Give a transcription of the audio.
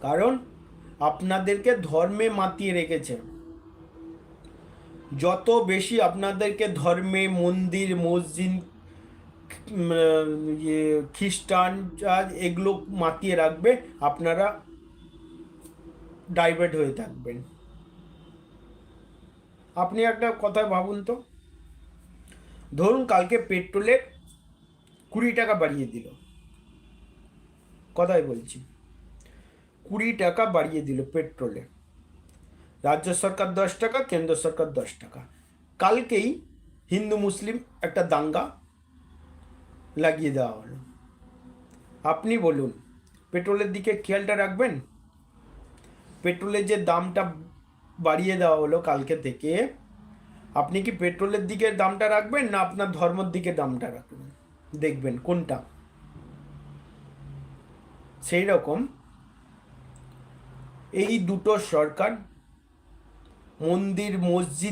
কারণ আপনাদেরকে ধর্মে মাতিয়ে রেখেছে। যত বেশি আপনাদেরকে ধর্মে, মন্দির, মসজিদ, খ্রিস্টান চার্চ এগুলো মাতিয়ে রাখবে, আপনারা ডাইভার্ট হয়ে থাকবেন। আপনি একটা কথা ভাবুন তো, ধরুন কালকে পেট্রোলের 20 টাকা বাড়িয়ে দিল, কথাই বলছি, 20 টাকা বাড়িয়ে দিল পেট্রোলে। রাজ্য সরকার 10 টাকা, কেন্দ্র সরকার 10 টাকা। কালকেই হিন্দু মুসলিম একটা দাঙ্গা লাগিয়ে দেওয়া হলো। আপনি বলুন, পেট্রোলের দিকে খেয়ালটা রাখবেন? পেট্রোলের যে দামটা বাড়িয়ে দেওয়া হলো কালকে থেকে, আপনি কি পেট্রোলের দিকে দামটা রাখবেন না আপনার ধর্মের দিকে দামটা রাখবেন? দেখবেন কোনটা। সেই রকম এই দুটো সরকার মন্দির, মসজিদ